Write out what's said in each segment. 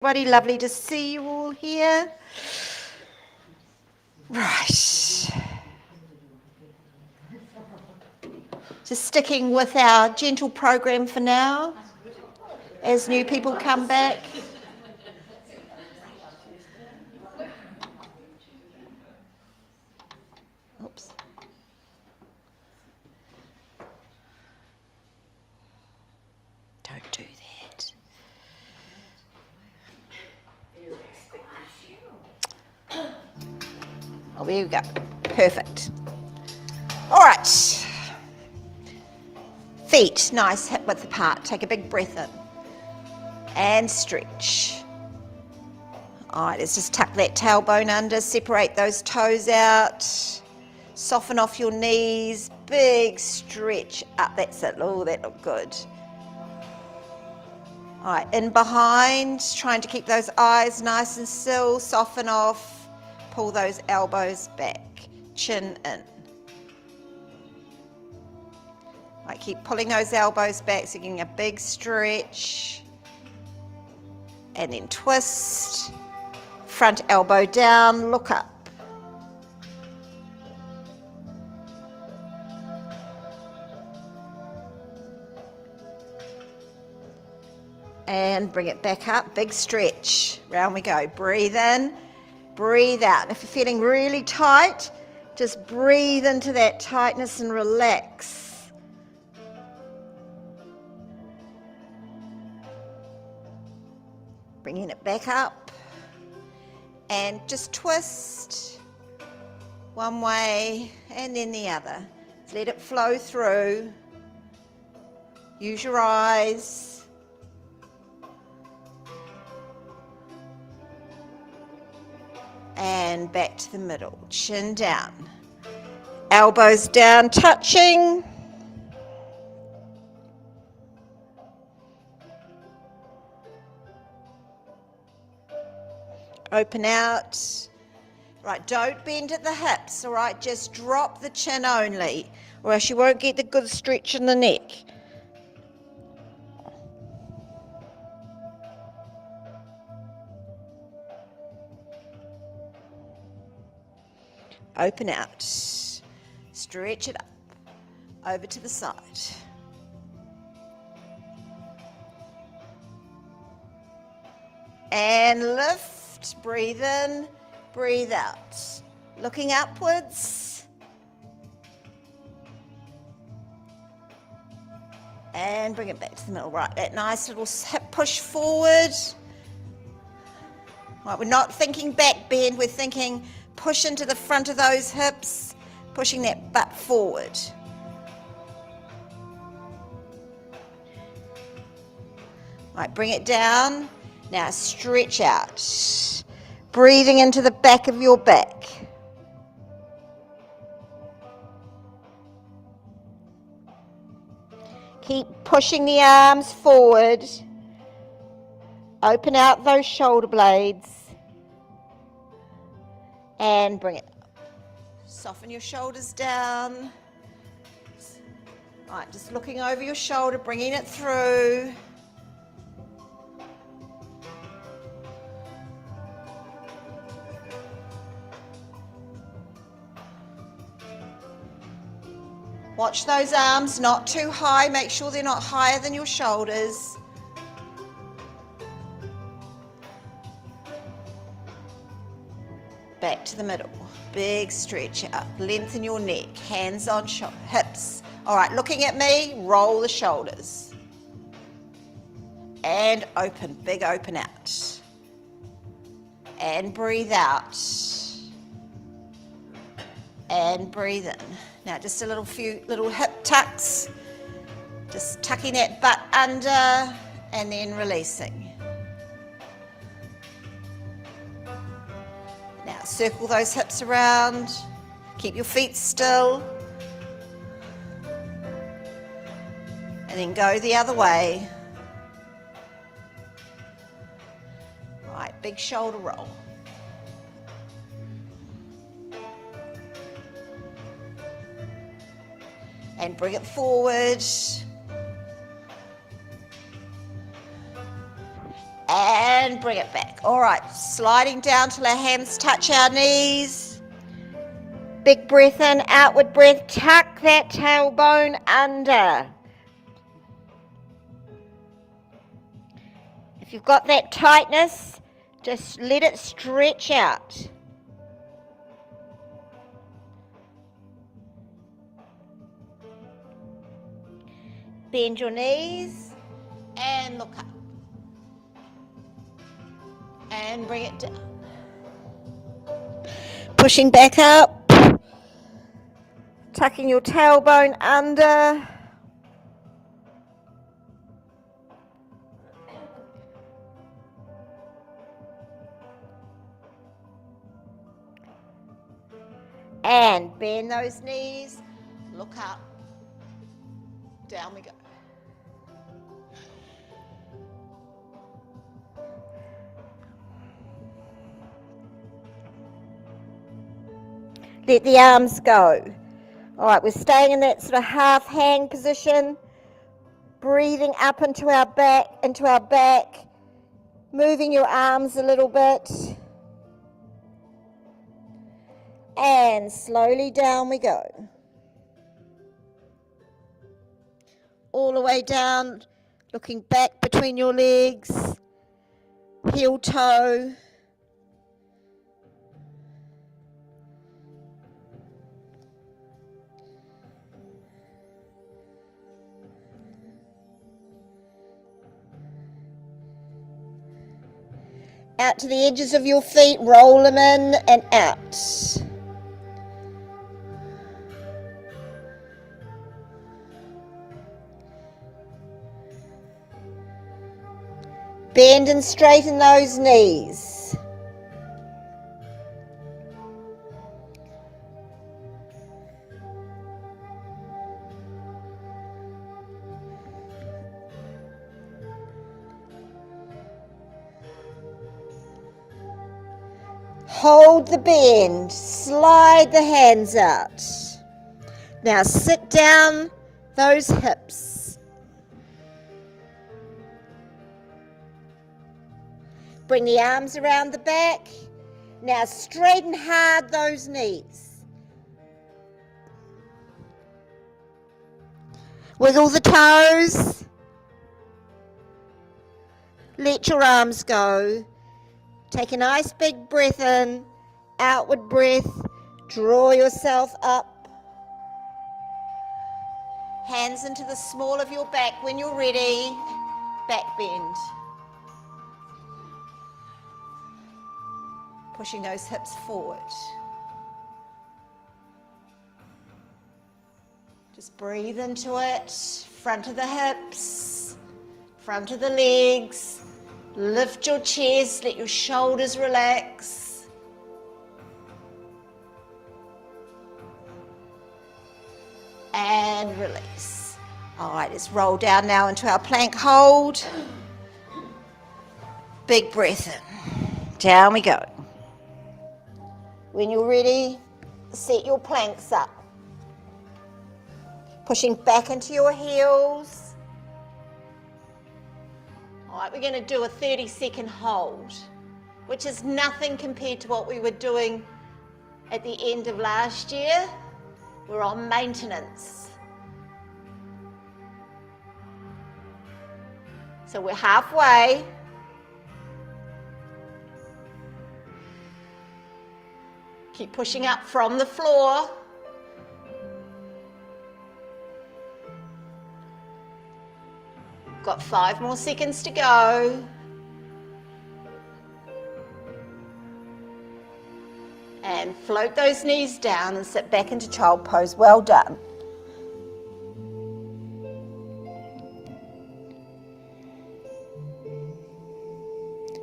Everybody, lovely to see you all here. Right. Just sticking with our gentle program for now as new people come back. Oops. Don't do that. Oh, there we go. Perfect. All right. Feet nice hip width apart. Take a big breath in and stretch. All right, let's just tuck that tailbone under, separate those toes out, soften off your knees, big stretch up. That's it. Oh, that looked good. All right, in behind, trying to keep those eyes nice and still, soften off, pull those elbows back, chin in. All right, keep pulling those elbows back so you're getting a big stretch. And then twist, front elbow down, look up. And bring it back up, big stretch. Round we go. Breathe in, breathe out. If you're feeling really tight, just breathe into that tightness and relax. Bringing it back up. And just twist one way and then the other. Just let it flow through. Use your eyes. And back to the middle, chin down, elbows down, touching. Open out. Right, don't bend at the hips, all right? Just drop the chin only, or else you won't get the good stretch in the neck. Open out, stretch it up, over to the side. And lift, breathe in, breathe out. Looking upwards. And bring it back to the middle, right, that nice little hip push forward. Right, we're not thinking back bend, we're thinking push into the front of those hips, pushing that butt forward. Right, bring it down. Now stretch out. Breathing into the back of your back. Keep pushing the arms forward. Open out those shoulder blades. And bring it up. Soften your shoulders down. Right, just looking over your shoulder, bringing it through. Watch those arms, not too high. Make sure they're not higher than your shoulders. Back to the middle. Big stretch up. Lengthen your neck. Hands on hips. All right, looking at me, roll the shoulders. And open. Big open out. And breathe out. And breathe in. Now just a few little hip tucks. Just tucking that butt under and then releasing. Now circle those hips around. Keep your feet still. And then go the other way. Right, big shoulder roll. And bring it forward. And and bring it back. All right, sliding down till our hands touch our knees. Big breath in, outward breath, tuck that tailbone under. If you've got that tightness, just let it stretch out. Bend your knees and look up. And bring it down. Pushing back up. Tucking your tailbone under. And bend those knees. Look up. Down we go. Let the arms go. All right, we're staying in that sort of half hang position, breathing up into our back, moving your arms a little bit, and slowly down we go. All the way down, looking back between your legs, heel toe. Out to the edges of your feet, roll them in and out. Bend and straighten those knees. Hold the bend, slide the hands out. Now sit down those hips. Bring the arms around the back. Now straighten hard those knees. Wiggle the toes. Let your arms go. Take a nice big breath in, outward breath, draw yourself up. Hands into the small of your back when you're ready, back bend. Pushing those hips forward. Just breathe into it, front of the hips, front of the legs. Lift your chest, let your shoulders relax. And release. All right, let's roll down now into our plank hold. Big breath in. Down we go. When you're ready, set your planks up. Pushing back into your heels. All right, we're going to do a 30-second hold, which is nothing compared to what we were doing at the end of last year. We're on maintenance. So we're halfway. Keep pushing up from the floor. Got 5 more seconds to go. And float those knees down and sit back into child pose. Well done.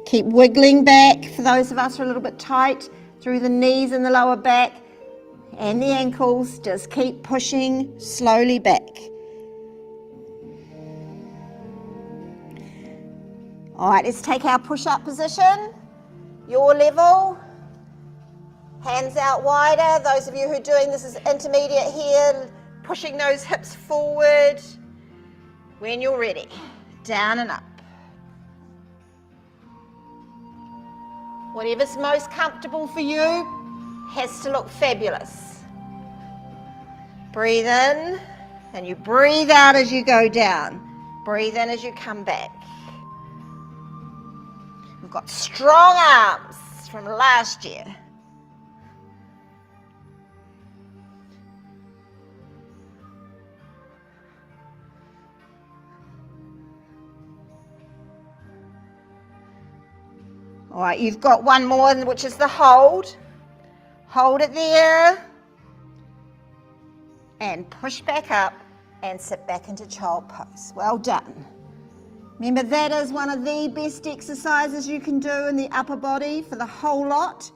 Keep wiggling back for those of us who are a little bit tight through the knees and the lower back and the ankles. Just keep pushing slowly back. All right, let's take our push-up position. Your level. Hands out wider. Those of you who are doing this as intermediate here, pushing those hips forward. When you're ready, down and up. Whatever's most comfortable for you has to look fabulous. Breathe in and you breathe out as you go down. Breathe in as you come back. We've got strong arms from last year. All right, you've got one more, which is the hold. Hold it there. And push back up and sit back into child pose. Well done. Remember, that is one of the best exercises you can do in the upper body for the whole lot.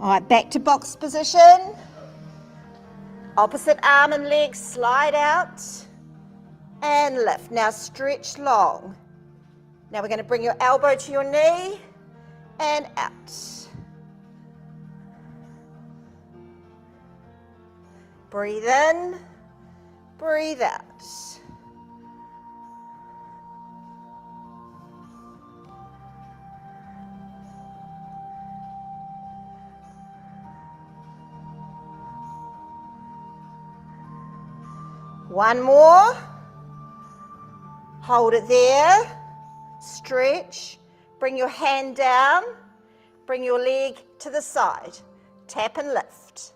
All right, back to box position. Opposite arm and leg slide out and lift. Now stretch long. Now we're going to bring your elbow to your knee and out. Breathe in, breathe out. One more. Hold it there. Stretch. Bring your hand down. Bring your leg to the side. Tap and lift.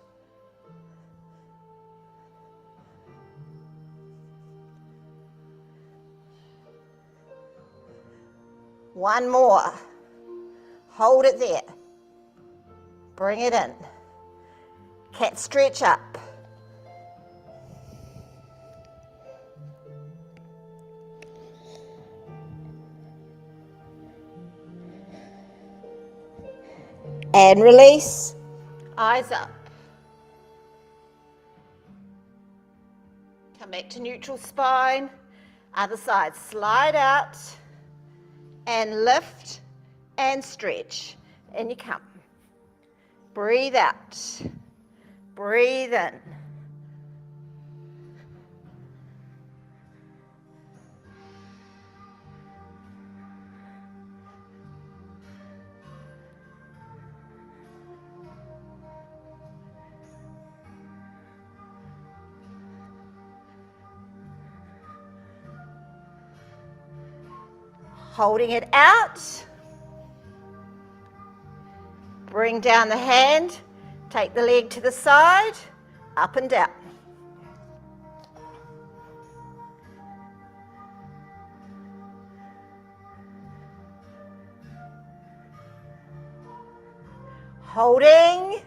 One more. Hold it there. Bring it in. Cat stretch up. And release. Eyes up. Come back to neutral spine. Other side. Slide out. And lift. And stretch. In you come. Breathe out. Breathe in. Holding it out. Bring down the hand. Take the leg to the side. Up and down. Holding.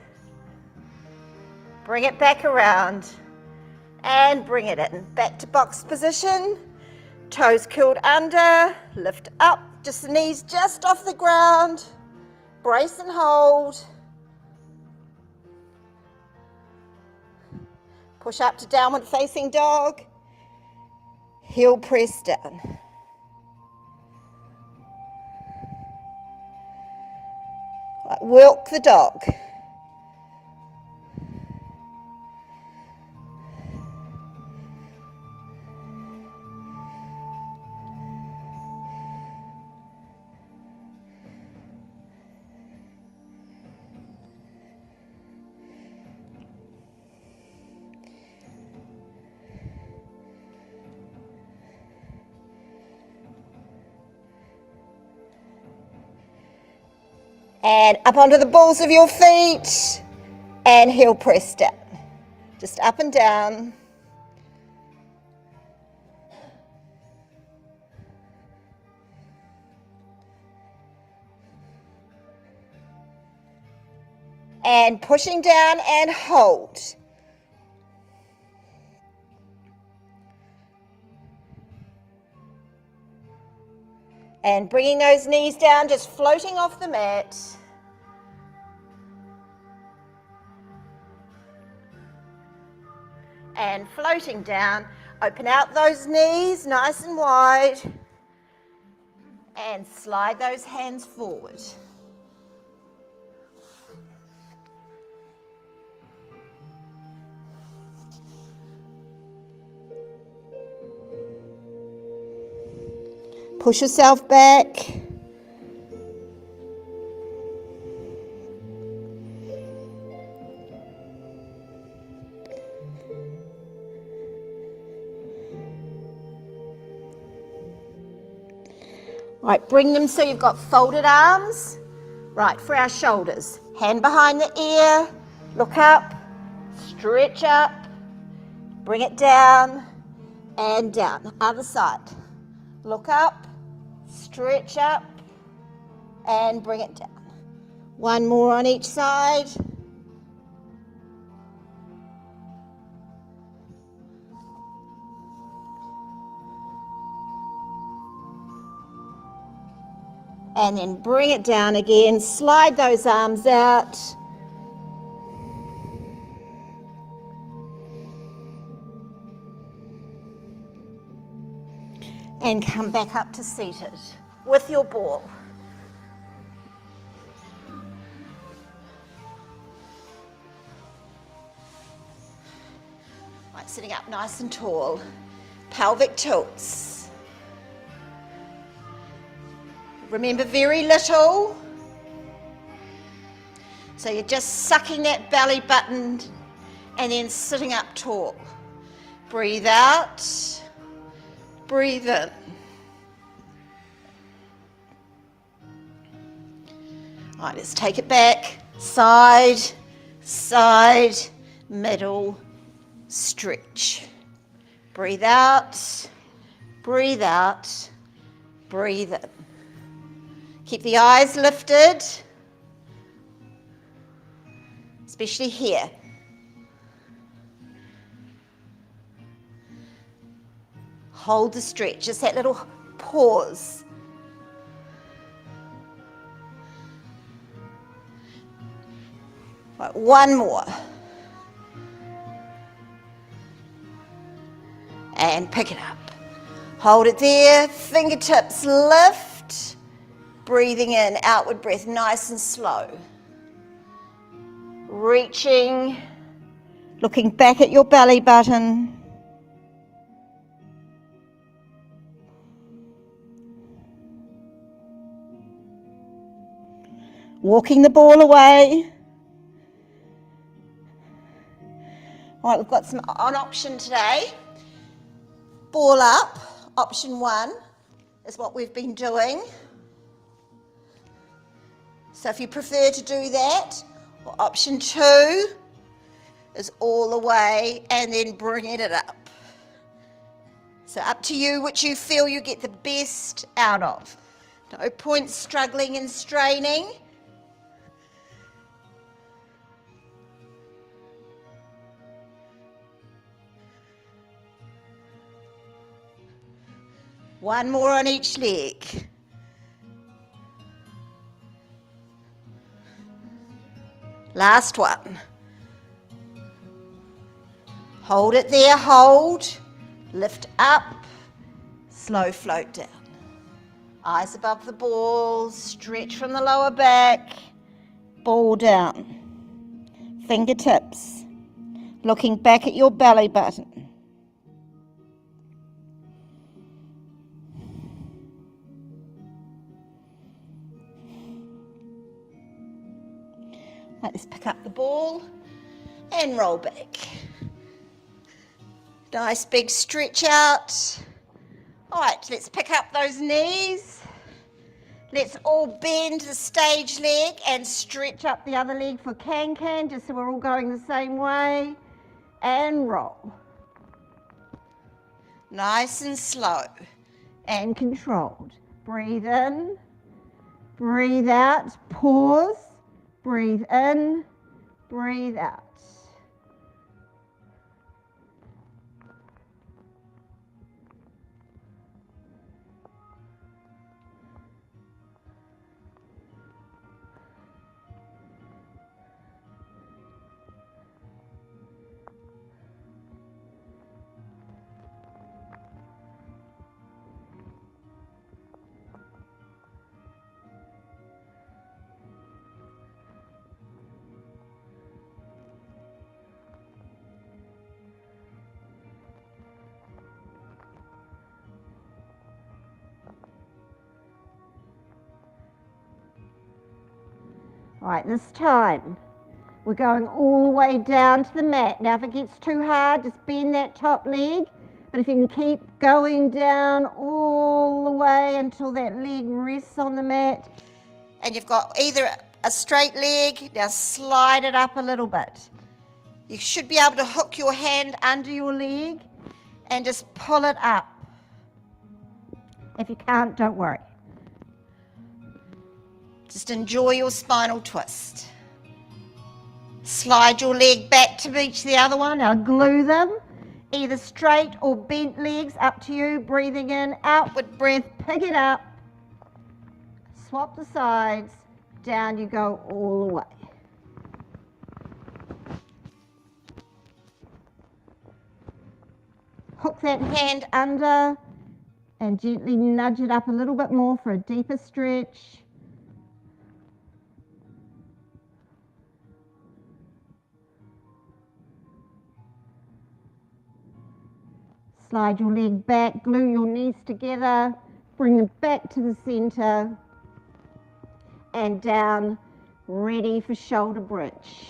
Bring it back around. And bring it in. Back to box position. Toes curled under, lift up, just the knees just off the ground. Brace and hold. Push up to downward facing dog. Heel press down. Walk the dog. And up onto the balls of your feet and heel press down. Just up and down. And pushing down and hold. And bringing those knees down, just floating off the mat. And floating down. Open out those knees nice and wide. And slide those hands forward. Push yourself back. Right, bring them so you've got folded arms. Right, for our shoulders. Hand behind the ear, look up, stretch up, bring it down and down. Other side. Look up, stretch up and bring it down. One more on each side. And then bring it down again, slide those arms out. And come back up to seated with your ball. Right, sitting up nice and tall. Pelvic tilts. Remember, very little. So you're just sucking that belly button and then sitting up tall. Breathe out, breathe in. All right, let's take it back. Side, side, middle, stretch. Breathe out, breathe out, breathe in. Keep the eyes lifted, especially here. Hold the stretch, just that little pause. Right, one more. And pick it up. Hold it there, fingertips lift. Breathing in, outward breath, nice and slow. Reaching, looking back at your belly button. Walking the ball away. All right, we've got some on option today. Ball up, option 1 is what we've been doing. So if you prefer to do that, or option 2 is all the way and then bringing it up. So up to you which you feel you get the best out of. No point struggling and straining. One more on each leg. Last one. Hold it there, hold. Lift up, slow float down. Eyes above the ball, stretch from the lower back, ball down. Fingertips, looking back at your belly button. Right, let's pick up the ball and roll back. Nice big stretch out. All right, let's pick up those knees. Let's all bend the stage leg and stretch up the other leg for can-can, just so we're all going the same way. And roll. Nice and slow and controlled. Breathe in, breathe out, pause. Breathe in, breathe out. All right, this time we're going all the way down to the mat. Now if it gets too hard, just bend that top leg. But if you can keep going down all the way until that leg rests on the mat, and you've got either a straight leg, now slide it up a little bit. You should be able to hook your hand under your leg and just pull it up. If you can't, don't worry. Just enjoy your spinal twist. Slide your leg back to reach the other one. Now glue them, either straight or bent legs, up to you. Breathing in, outward breath, pick it up. Swap the sides, down you go all the way. Hook that hand under and gently nudge it up a little bit more for a deeper stretch. Slide your leg back, glue your knees together, bring them back to the center and down, ready for shoulder bridge.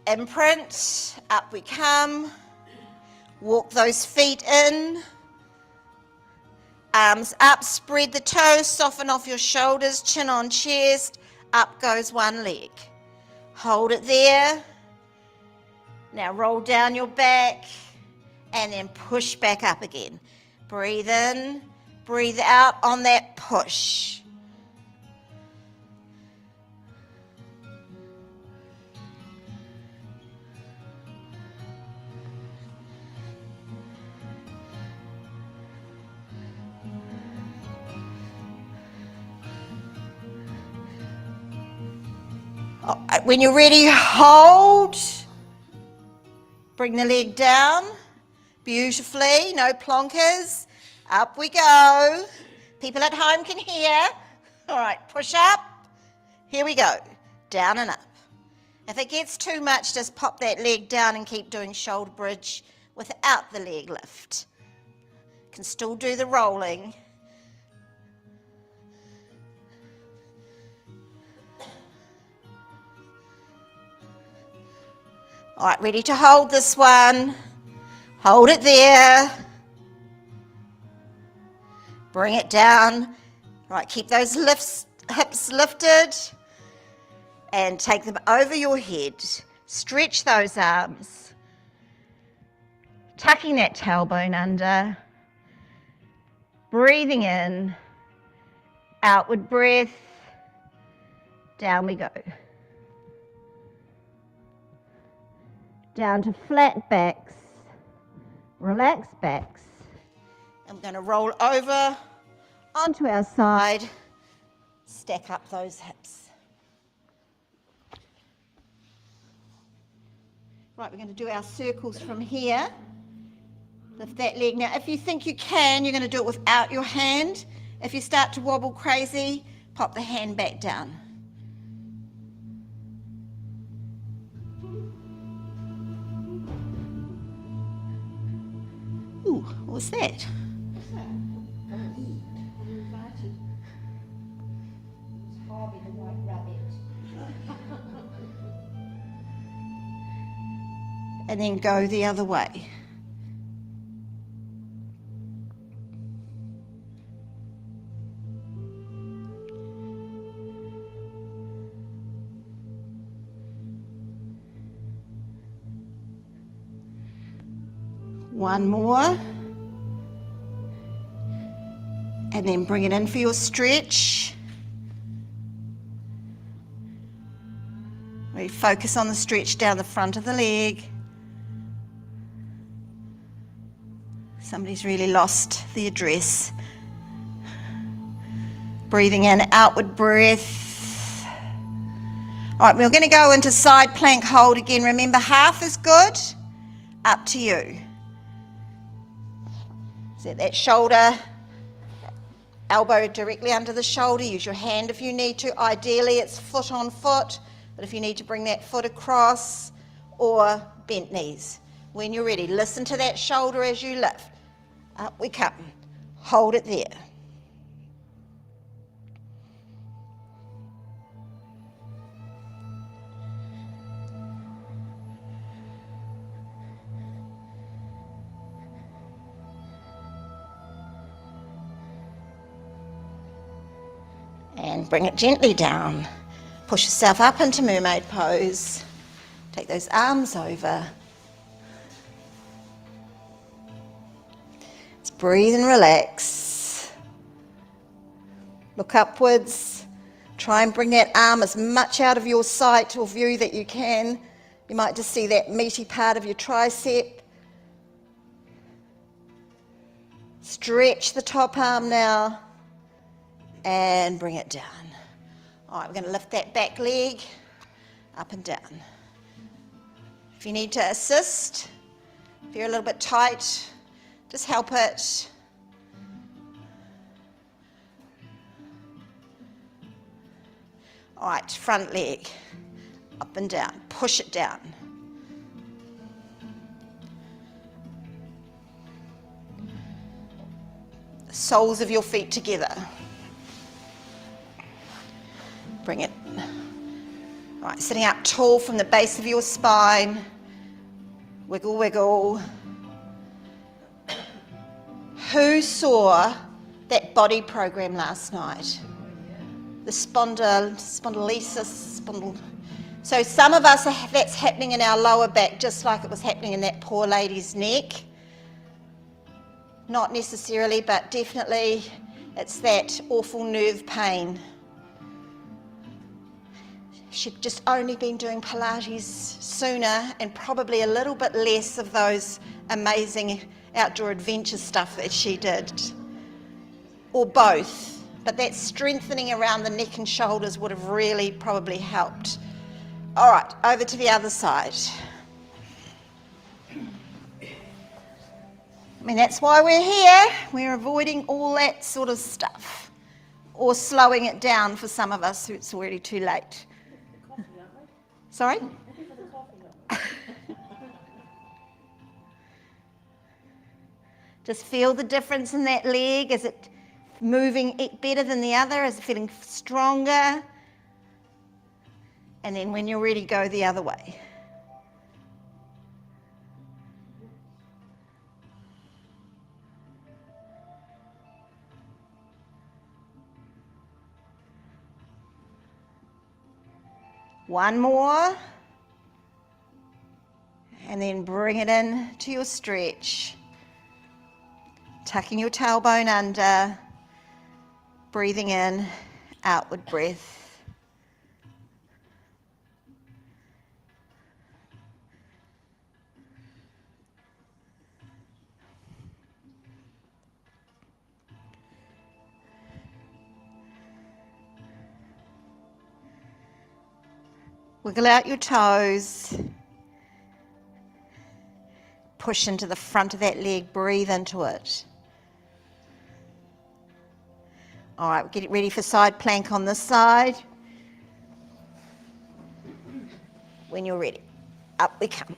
Imprint, up we come. Walk those feet in. Arms up, spread the toes, soften off your shoulders, chin on chest. Up goes one leg. Hold it there. Now roll down your back and then push back up again. Breathe in, breathe out on that push. When you're ready, hold. Bring the leg down. Beautifully, no plonkers. Up we go. People at home can hear. All right, push up. Here we go. Down and up. If it gets too much, just pop that leg down and keep doing shoulder bridge without the leg lift. Can still do the rolling. All right, ready to hold this one. Hold it there. Bring it down. All right, keep those hips lifted and take them over your head. Stretch those arms. Tucking that tailbone under. Breathing in. Outward breath. Down we go. Down to flat backs. Relaxed backs. I'm going to roll over onto our side, stack up those hips. Right, we're going to do our circles from here. Lift that leg. Now, if you think you can, you're going to do it without your hand. If you start to wobble crazy, pop the hand back down. Ooh, what's that? And then go the other way. One more. And then bring it in for your stretch. We focus on the stretch down the front of the leg. Somebody's really lost the address. Breathing in, outward breath. All right, we're going to go into side plank hold again. Remember, half is good. Up to you. Set that shoulder, elbow directly under the shoulder. Use your hand if you need to. Ideally, it's foot on foot, but if you need to bring that foot across, or bent knees. When you're ready, listen to that shoulder as you lift. Up we come. Hold it there. And bring it gently down. Push yourself up into mermaid pose. Take those arms over. Just breathe and relax. Look upwards. Try and bring that arm as much out of your sight or view that you can. You might just see that meaty part of your tricep. Stretch the top arm now and bring it down. All right, we're going to lift that back leg up and down. If you need to assist, if you're a little bit tight, just help it. All right, front leg, up and down, push it down. The soles of your feet together. Bring it. All right, sitting up tall from the base of your spine. Wiggle, wiggle. Who saw that body program last night? The spondylosis. So some of us, that's happening in our lower back, just like it was happening in that poor lady's neck. Not necessarily, but definitely it's that awful nerve pain. She'd just only been doing Pilates sooner and probably a little bit less of those amazing outdoor adventure stuff that she did. Or both. But that strengthening around the neck and shoulders would have really probably helped. All right, over to the other side. I mean, that's why we're here. We're avoiding all that sort of stuff. Or slowing it down for some of us who it's already too late. Sorry? Just feel the difference in that leg. Is it moving better than the other? Is it feeling stronger? And then when you're ready, go the other way. One more. And then bring it in to your stretch. Tucking your tailbone under. Breathing in, outward breath. Wiggle out your toes. Push into the front of that leg, breathe into it. All right, get it ready for side plank on this side. When you're ready, up we come.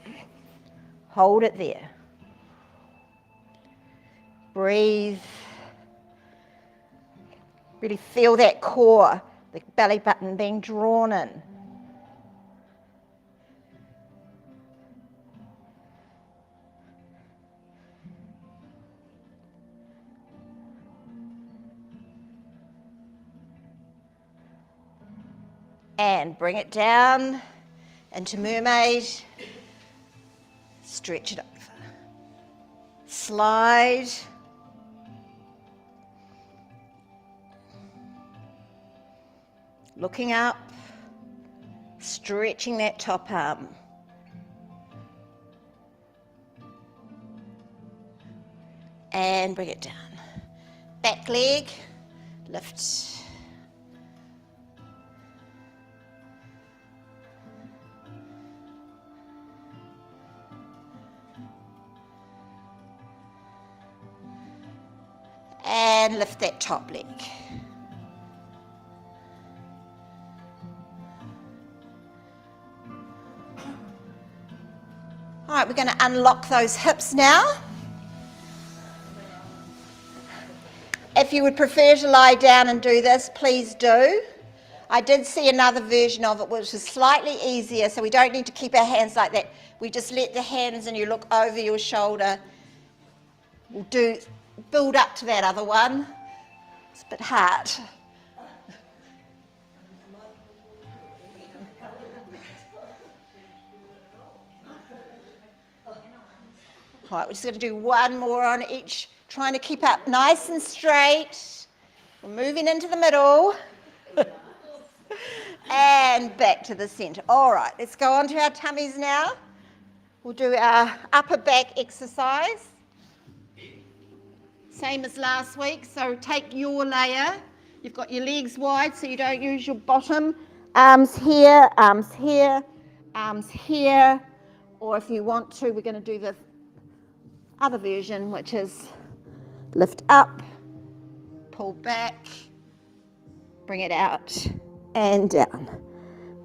Hold it there. Breathe. Really feel that core, the belly button being drawn in. And bring it down into mermaid. Stretch it over. Slide. Looking up. Stretching that top arm. And bring it down. Back leg. Lift. And lift that top leg. All right, we're going to unlock those hips now. If you would prefer to lie down and do this, please do. I did see another version of it which is slightly easier, so we don't need to keep our hands like that. We just let the hands and you look over your shoulder. We'll build up to that other one. It's a bit hard. All right, we're just going to do one more on each, trying to keep up nice and straight. We're moving into the middle. And back to the centre. All right, let's go on to our tummies now. We'll do our upper back exercise. Same as last week, so take your layer. You've got your legs wide so you don't use your bottom. Arms here, arms here, arms here. Or if you want to, we're going to do the other version, which is lift up, pull back, bring it out and down.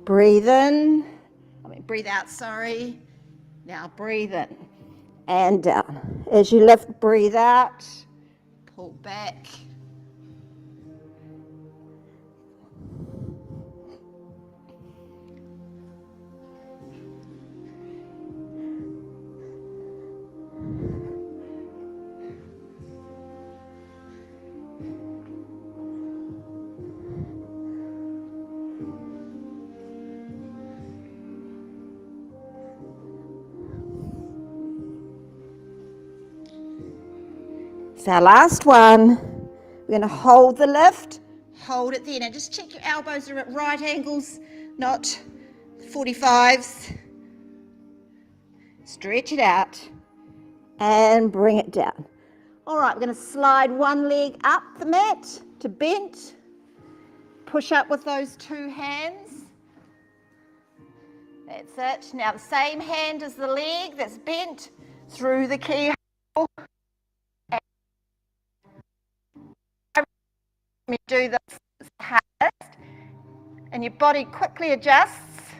Breathe out, sorry. Now breathe in and down. As you lift, breathe out, pull back. It's our last one. We're going to hold the lift, hold it there. Now just check your elbows are at right angles, not 45s. Stretch it out and bring it down. All right, we're going to slide one leg up the mat to bent. Push up with those two hands. That's it. Now the same hand as the leg that's bent through the keyhole. You do this hardest and your body quickly adjusts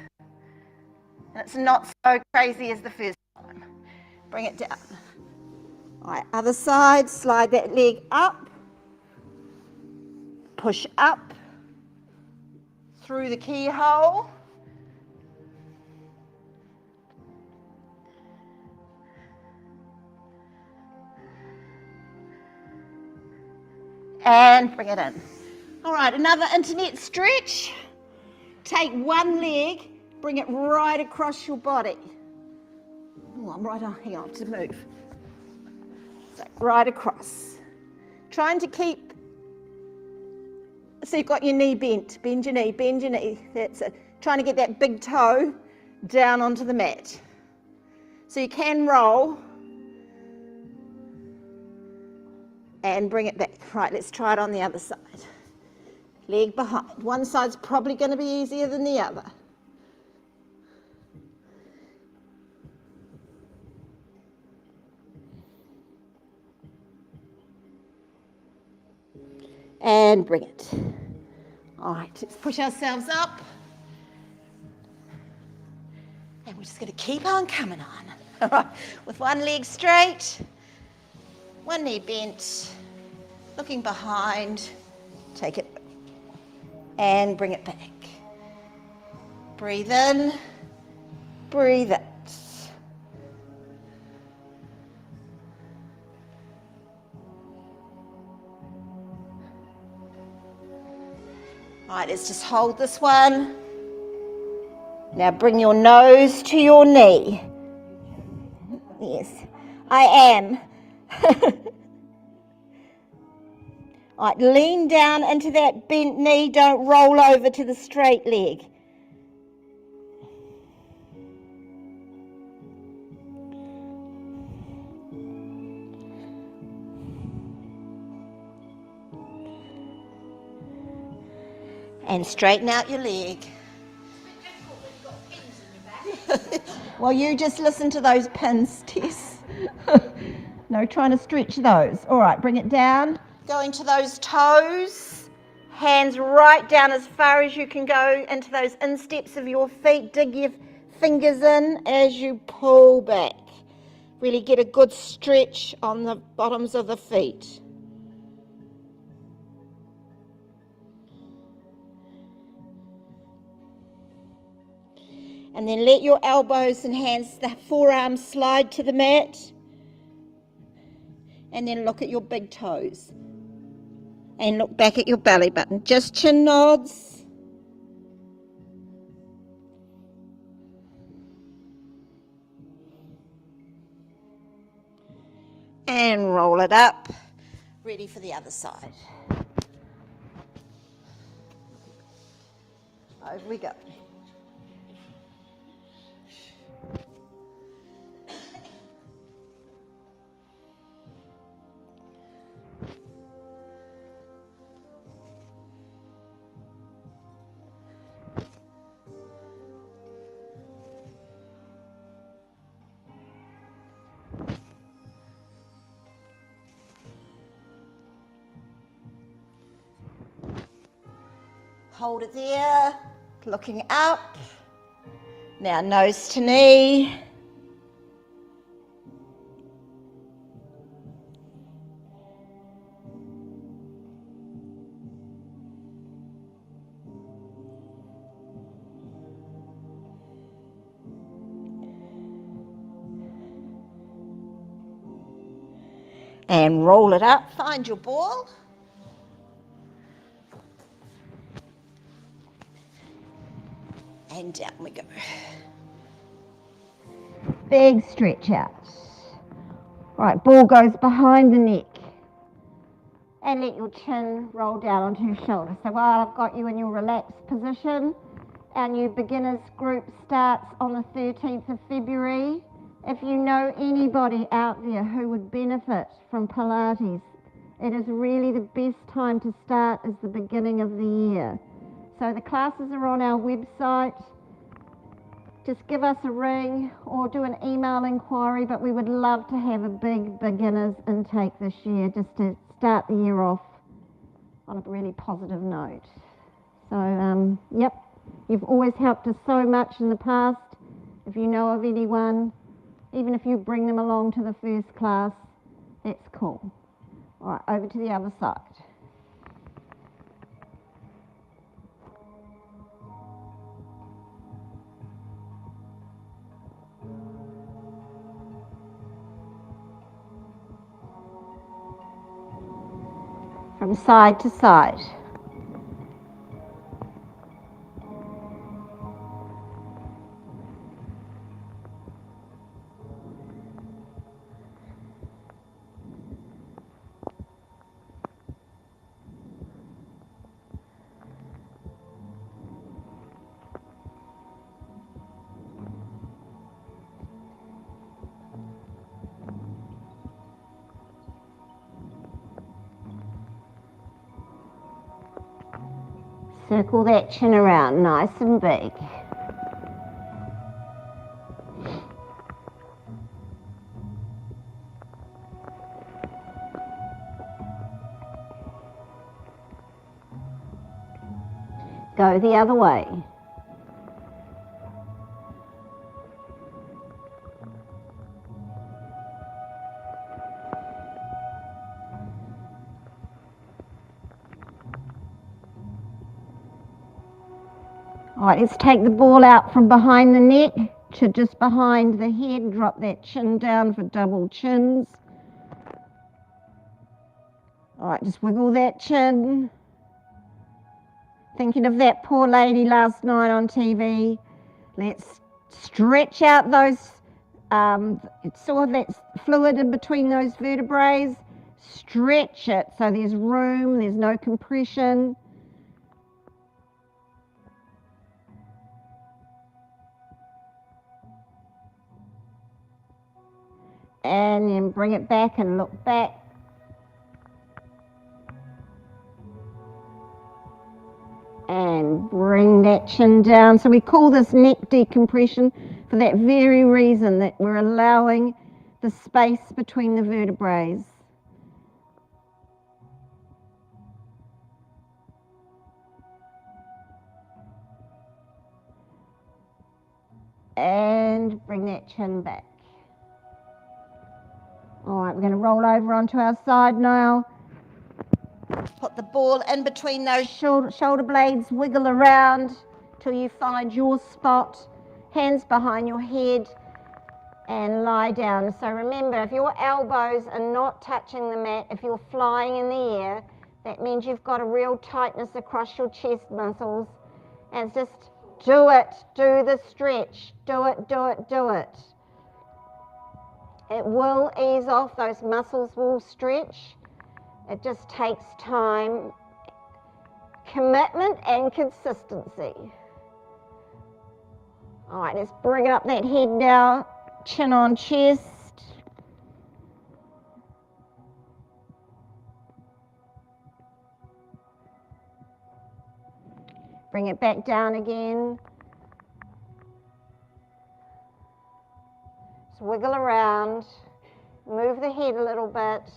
and it's not so crazy as the first time. Bring it down. All right, other side, slide that leg up, push up through the keyhole. And bring it in. All right, another internet stretch. Take one leg, bring it right across your body. Oh, I'm right on, hang on to move. So right across. Trying to keep, so you've got your knee bent. Bend your knee, bend your knee. That's it. Trying to get that big toe down onto the mat. So you can roll and bring it back. Right, let's try it on the other side. Leg behind. One side's probably going to be easier than the other. And bring it. All right, let's push ourselves up. And we're just going to keep on coming on. All right, with one leg straight, one knee bent, looking behind, take it and bring it back. Breathe in, breathe out. All right, let's just hold this one. Now bring your nose to your knee. Yes, I am. All right, lean down into that bent knee. Don't roll over to the straight leg. And straighten out your leg. Well, you just listen to those pins, Tess. No, trying to stretch those. All right, bring it down. Go into those toes. Hands right down as far as you can go into those insteps of your feet. Dig your fingers in as you pull back. Really get a good stretch on the bottoms of the feet. And then let your elbows and hands, the forearms slide to the mat. And then look at your big toes. And look back at your belly button. Just chin nods. and roll it up, ready for the other side. Over we go. Hold it there, looking up. Now nose to knee. And roll it up, find your ball. And down we go. Big stretch out. Right, ball goes behind the neck. And let your chin roll down onto your shoulder. So while I've got you in your relaxed position, our new beginners group starts on the 13th of February. If you know anybody out there who would benefit from Pilates, it is really the best time to start as the beginning of the year. So the classes are on our website. Just give us a ring or do an email inquiry, but we would love to have a big beginners intake this year just to start the year off on a really positive note. So, yep, you've always helped us so much in the past. If you know of anyone, even if you bring them along to the first class, that's cool. All right, over to the other side. From side to side. Circle that chin around nice and big. Go the other way. All right, let's take the ball out from behind the neck to just behind the head. Drop that chin down for double chins. All right, just wiggle that chin. Thinking of that poor lady last night on TV. Let's stretch out those, saw that fluid in between those vertebrae. Stretch it so there's room, there's no compression. And then bring it back and look back. And bring that chin down. So we call this neck decompression for that very reason, that we're allowing the space between the vertebrae. And bring that chin back. All right, we're going to roll over onto our side now. Put the ball in between those shoulder blades, wiggle around till you find your spot. Hands behind your head and lie down. So remember, if your elbows are not touching the mat, if you're flying in the air, that means you've got a real tightness across your chest muscles. And just do it, do the stretch, do it, do it, do it. It will ease off, those muscles will stretch. It just takes time, commitment and consistency. All right, let's bring up that head now, chin on chest. Bring it back down again. Just wiggle around, move the head a little bit.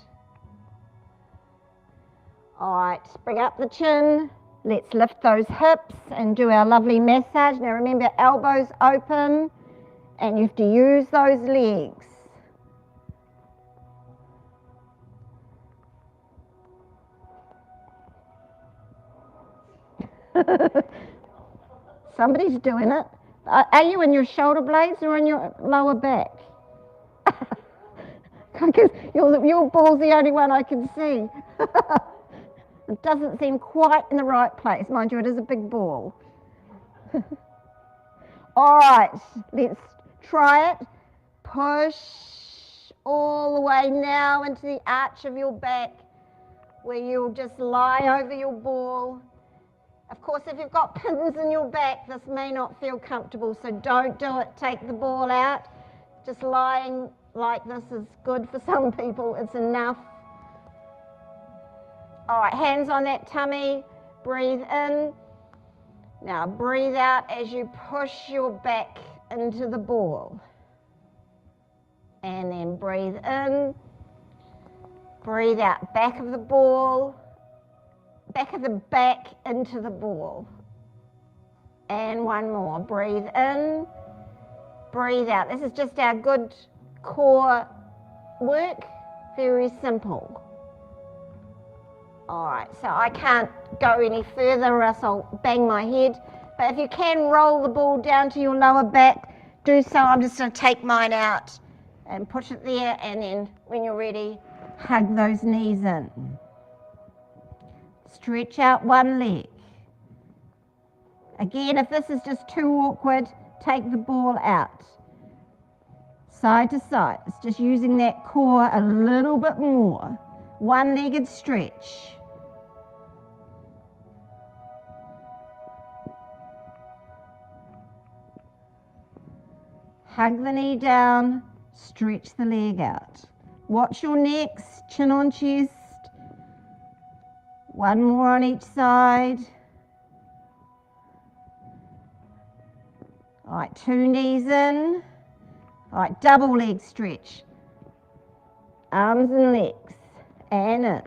All right, bring up the chin. Let's lift those hips and do our lovely massage. Now remember, elbows open, and you have to use those legs. Somebody's doing it. Are you in your shoulder blades or in your lower back? Because your ball's the only one I can see. It doesn't seem quite in the right place. Mind you, it is a big ball. All right, let's try it. Push all the way now into the arch of your back, where you'll just lie over your ball. Of course, if you've got pins in your back, this may not feel comfortable, so don't do it. Take the ball out. Just lying like this is good for some people. It's enough. All right, hands on that tummy. Breathe in. Now breathe out as you push your back into the ball. And then breathe in. Breathe out, back of the ball. Back of the back into the ball. And one more. Breathe in. Breathe out. This is just our good core work. Very simple. All right, so I can't go any further or else I'll bang my head. But if you can roll the ball down to your lower back, do so. I'm just going to take mine out and push it there, and then when you're ready, hug those knees in. Stretch out one leg. Again, if this is just too awkward, take the ball out. Side to side. It's just using that core a little bit more. One-legged stretch. Hug the knee down, stretch the leg out. Watch your necks, chin on chest. One more on each side. All right, two knees in. All right, double leg stretch. Arms and legs, and in.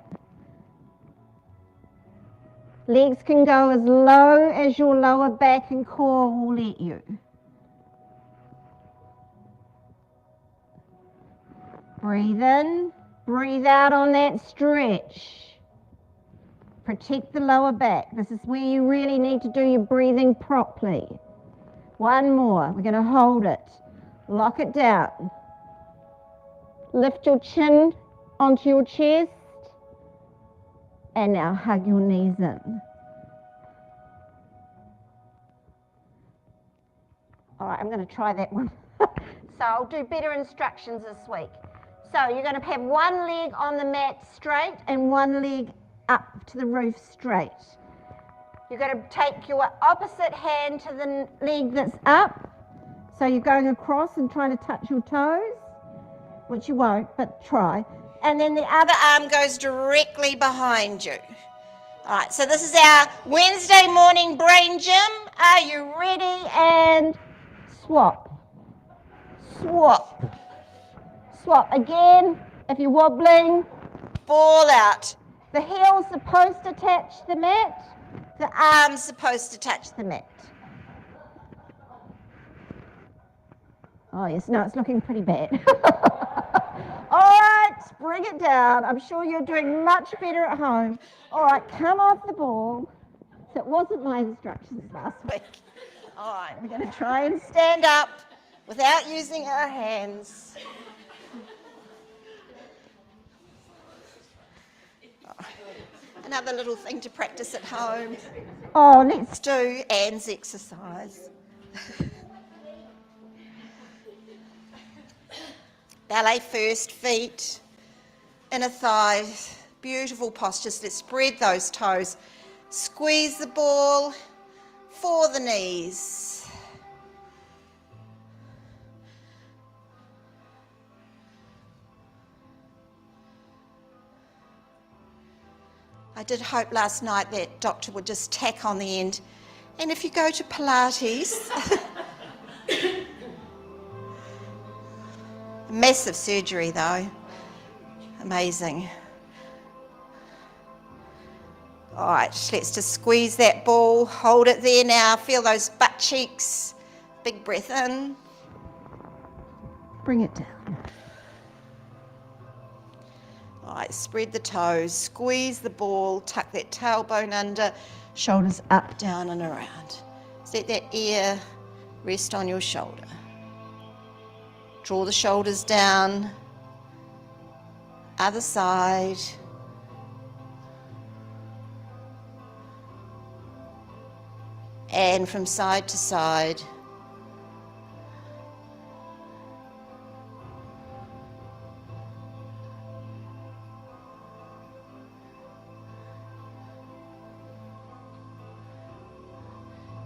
Legs can go as low as your lower back and core will let you. Breathe in, breathe out on that stretch. Protect the lower back. This is where you really need to do your breathing properly. One more. We're going to hold it. Lock it down. Lift your chin onto your chest. And now hug your knees in. All right, I'm going to try that one. So I'll do better instructions this week. So you're going to have one leg on the mat straight and one leg up to the roof straight. You're going to take your opposite hand to the leg that's up. So you're going across and trying to touch your toes, which you won't, but try. And then the other arm goes directly behind you. All right, so this is our Wednesday morning brain gym. Are you ready? And swap. Swap. Swap again. If you're wobbling, ball out. The heel's supposed to touch the mat. The arm's supposed to touch the mat. Oh yes, no, it's looking pretty bad. All right, bring it down. I'm sure you're doing much better at home. All right, come off the ball. So it wasn't my instructions last week. All right, we're going to try and stand up without using our hands. Another little thing to practice at home. Oh, let's do Anne's exercise. Ballet first, feet, inner thighs, beautiful postures. Let's spread those toes. Squeeze the ball for the knees. I did hope last night that doctor would just tack on the end. And if you go to Pilates, massive surgery though, amazing. All right, let's just squeeze that ball, hold it there now, feel those butt cheeks, big breath in. Bring it down. All right, spread the toes, squeeze the ball, tuck that tailbone under, shoulders up, down and around. Let that ear rest on your shoulder. Draw the shoulders down, other side. And from side to side.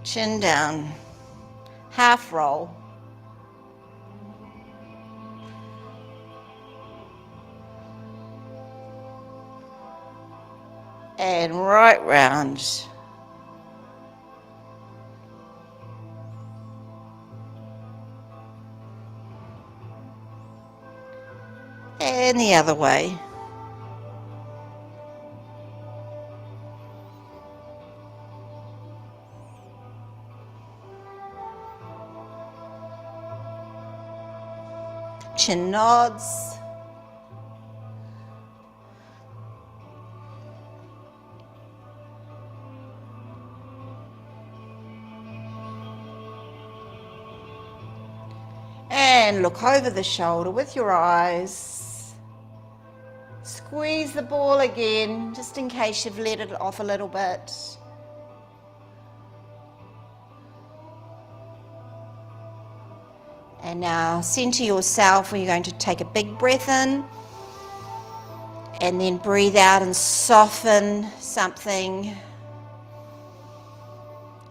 Chin down, half roll. And right round. And the other way. Chin nods. And look over the shoulder with your eyes. Squeeze the ball again, just in case you've let it off a little bit. And now center yourself where you're going to take a big breath in and then breathe out and soften something.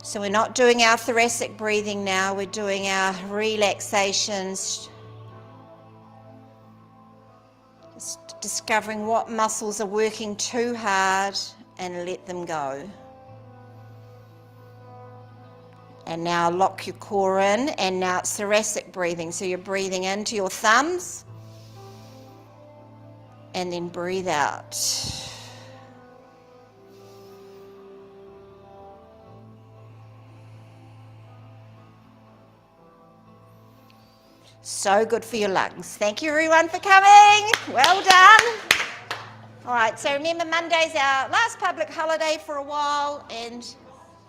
So we're not doing our thoracic breathing now, we're doing our relaxations. Just discovering what muscles are working too hard and let them go. And now lock your core in, and now it's thoracic breathing. So you're breathing into your thumbs and then breathe out. So good for your lungs. Thank you everyone for coming. Well done. All right, so remember Monday's our last public holiday for a while, and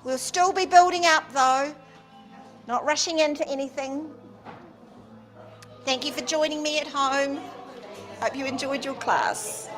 we'll still be building up though, not rushing into anything. Thank you for joining me at home. Hope you enjoyed your class.